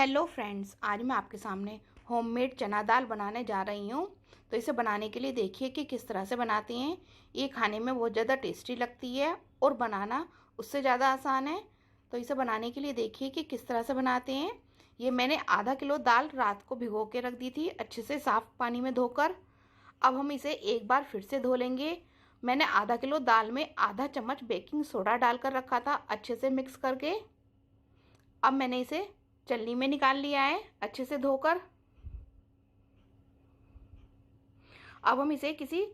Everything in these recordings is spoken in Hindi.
हेलो फ्रेंड्स, आज मैं आपके सामने होममेड चना दाल बनाने जा रही हूँ। तो इसे बनाने के लिए देखिए कि किस तरह से बनाते हैं। ये खाने में बहुत ज़्यादा टेस्टी लगती है और बनाना उससे ज़्यादा आसान है। तो इसे बनाने के लिए देखिए कि किस तरह से बनाते हैं। ये मैंने आधा किलो दाल रात को भिगो के रख दी थी, अच्छे से साफ़ पानी में धोकर। अब हम इसे एक बार फिर से धो लेंगे। मैंने आधा किलो दाल में आधा चम्मच बेकिंग सोडा डालकर रखा था, अच्छे से मिक्स करके। अब मैंने इसे छलनी में निकाल लिया है अच्छे से धोकर। अब हम इसे किसी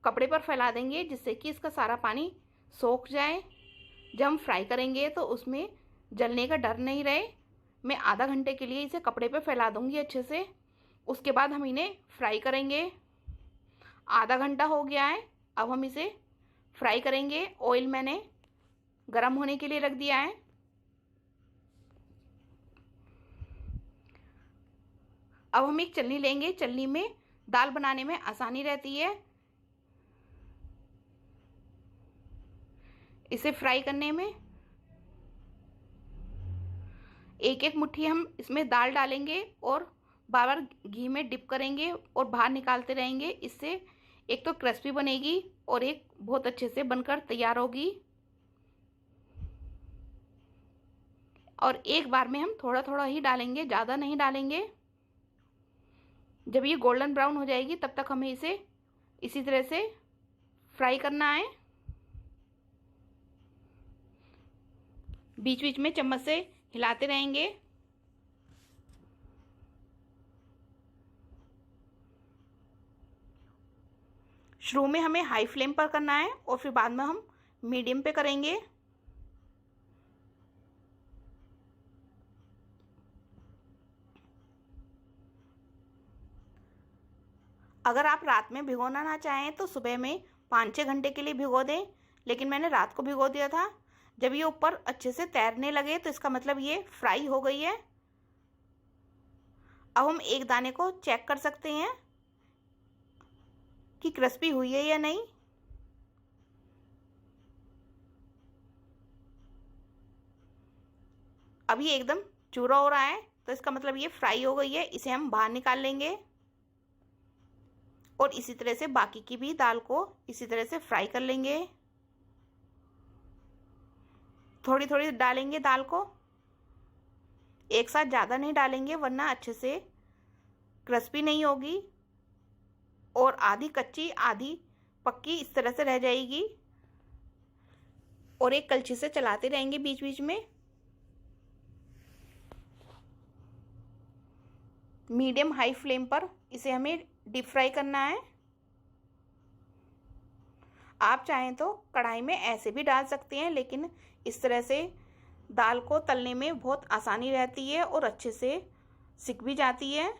कपड़े पर फैला देंगे जिससे कि इसका सारा पानी सोख जाए। जब हम फ्राई करेंगे तो उसमें जलने का डर नहीं रहे। मैं आधा घंटे के लिए इसे कपड़े पर फैला दूंगी अच्छे से। उसके बाद हम इन्हें फ्राई करेंगे। आधा घंटा हो गया है, अब हम इसे फ्राई करेंगे। ऑयल मैंने गरम होने के लिए रख दिया है। अब हम एक छलनी लेंगे, छलनी में दाल बनाने में आसानी रहती है इसे फ्राई करने में। एक एक मुट्ठी हम इसमें दाल डालेंगे और बार बार घी में डिप करेंगे और बाहर निकालते रहेंगे। इससे एक तो क्रिस्पी बनेगी और एक बहुत अच्छे से बनकर तैयार होगी। और एक बार में हम थोड़ा थोड़ा ही डालेंगे, ज़्यादा नहीं डालेंगे। जब ये गोल्डन ब्राउन हो जाएगी तब तक हमें इसे इसी तरह से फ्राई करना है। बीच बीच में चम्मच से हिलाते रहेंगे। शुरू में हमें हाई फ्लेम पर करना है और फिर बाद में हम मीडियम पे करेंगे। अगर आप रात में भिगोना ना चाहें तो सुबह में 5-6 घंटे के लिए भिगो दें, लेकिन मैंने रात को भिगो दिया था। जब ये ऊपर अच्छे से तैरने लगे तो इसका मतलब ये फ्राई हो गई है। अब हम एक दाने को चेक कर सकते हैं कि क्रिस्पी हुई है या नहीं। अब ये एकदम चूरा हो रहा है तो इसका मतलब ये फ्राई हो गई है। इसे हम बाहर निकाल लेंगे और इसी तरह से बाकी की भी दाल को इसी तरह से फ्राई कर लेंगे। थोड़ी थोड़ी डालेंगे दाल को, एक साथ ज़्यादा नहीं डालेंगे वरना अच्छे से क्रिस्पी नहीं होगी और आधी कच्ची आधी पक्की इस तरह से रह जाएगी। और एक कलछी से चलाते रहेंगे बीच बीच में। मीडियम हाई फ्लेम पर इसे हमें डीप फ्राई करना है। आप चाहें तो कढ़ाई में ऐसे भी डाल सकते हैं, लेकिन इस तरह से दाल को तलने में बहुत आसानी रहती है और अच्छे से सिक भी जाती है।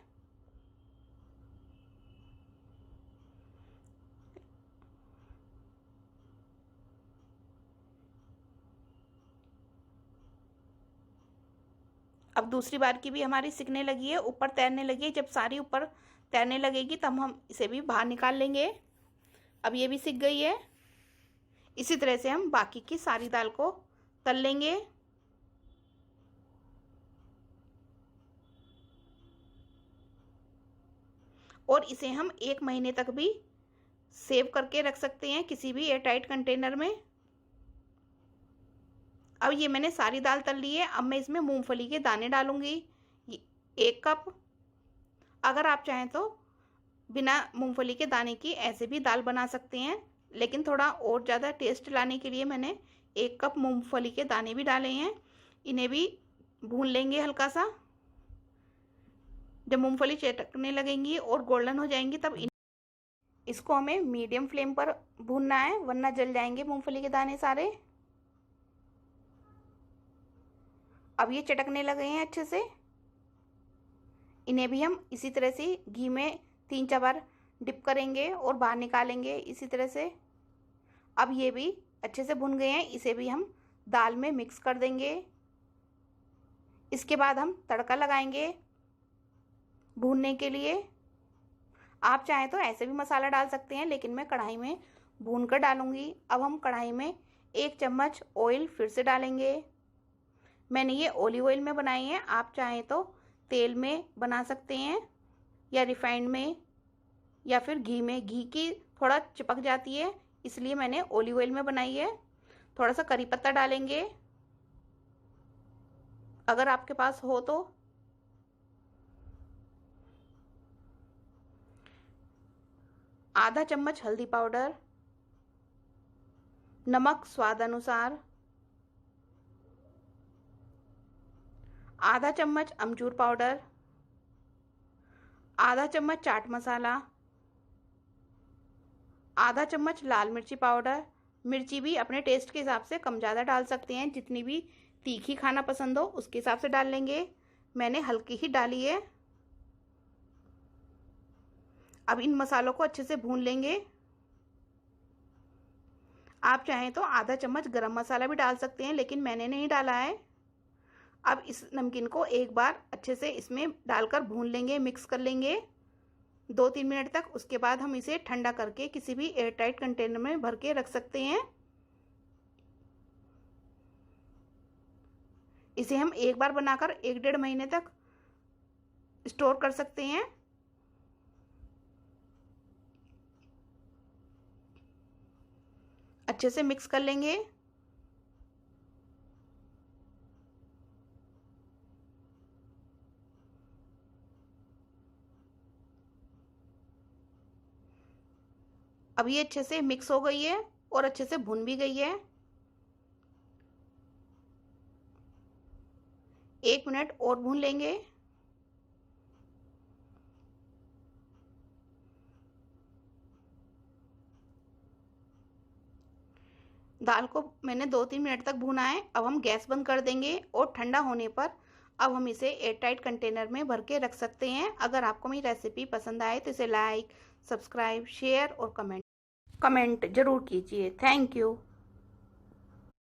अब दूसरी बार की भी हमारी सिकने लगी है, ऊपर तैरने लगी है। जब सारी ऊपर तैरने लगेगी तब हम इसे भी बाहर निकाल लेंगे। अब ये भी सिक गई है। इसी तरह से हम बाकी की सारी दाल को तल लेंगे। और इसे हम 1 महीने तक भी सेव करके रख सकते हैं किसी भी एयरटाइट कंटेनर में। अब ये मैंने सारी दाल तल ली है। अब मैं इसमें मूंगफली के दाने डालूंगी 1 कप। अगर आप चाहें तो बिना मूंगफली के दाने की ऐसे भी दाल बना सकते हैं, लेकिन थोड़ा और ज़्यादा टेस्ट लाने के लिए मैंने 1 कप मूंगफली के दाने भी डाले हैं। इन्हें भी भून लेंगे हल्का सा। जब मूंगफली चटकने लगेंगी और गोल्डन हो जाएंगी तब इसको हमें मीडियम फ्लेम पर भूनना है, वरना जल जाएंगे मूंगफली के दाने सारे। अब ये चटकने लगे हैं अच्छे से। इन्हें भी हम इसी तरह से घी में 3-4 बार डिप करेंगे और बाहर निकालेंगे इसी तरह से। अब ये भी अच्छे से भुन गए हैं, इसे भी हम दाल में मिक्स कर देंगे। इसके बाद हम तड़का लगाएंगे भूनने के लिए। आप चाहें तो ऐसे भी मसाला डाल सकते हैं, लेकिन मैं कढ़ाई में भून कर डालूंगी। अब हम कढ़ाई में 1 चम्मच ऑयल फिर से डालेंगे। मैंने ये ऑलिव ऑयल में बनाई है, आप चाहें तो तेल में बना सकते हैं या रिफाइंड में या फिर घी में। घी की थोड़ा चिपक जाती है, इसलिए मैंने ऑलिव ऑयल में बनाई है। थोड़ा सा करी पत्ता डालेंगे अगर आपके पास हो तो। आधा चम्मच हल्दी पाउडर, नमक स्वाद अनुसार, आधा चम्मच अमचूर पाउडर, आधा चम्मच चाट मसाला, आधा चम्मच लाल मिर्ची पाउडर। मिर्ची भी अपने टेस्ट के हिसाब से कम ज़्यादा डाल सकते हैं, जितनी भी तीखी खाना पसंद हो उसके हिसाब से डाल लेंगे। मैंने हल्की ही डाली है। अब इन मसालों को अच्छे से भून लेंगे। आप चाहें तो आधा चम्मच गरम मसाला भी डाल सकते हैं, लेकिन मैंने नहीं डाला है। अब इस नमकीन को एक बार अच्छे से इसमें डालकर भून लेंगे, मिक्स कर लेंगे 2-3 मिनट तक। उसके बाद हम इसे ठंडा करके किसी भी एयरटाइट कंटेनर में भर के रख सकते हैं। इसे हम एक बार बनाकर 1-1.5 महीने तक स्टोर कर सकते हैं। अच्छे से मिक्स कर लेंगे। अब ये अच्छे से मिक्स हो गई है और अच्छे से भुन भी गई है। 1 मिनट और भून लेंगे। दाल को मैंने 2-3 मिनट तक भूना है। अब हम गैस बंद कर देंगे और ठंडा होने पर अब हम इसे एयरटाइट कंटेनर में भर के रख सकते हैं। अगर आपको मेरी रेसिपी पसंद आए तो इसे लाइक, सब्सक्राइब, शेयर और कमेंट जरूर कीजिए। Thank you.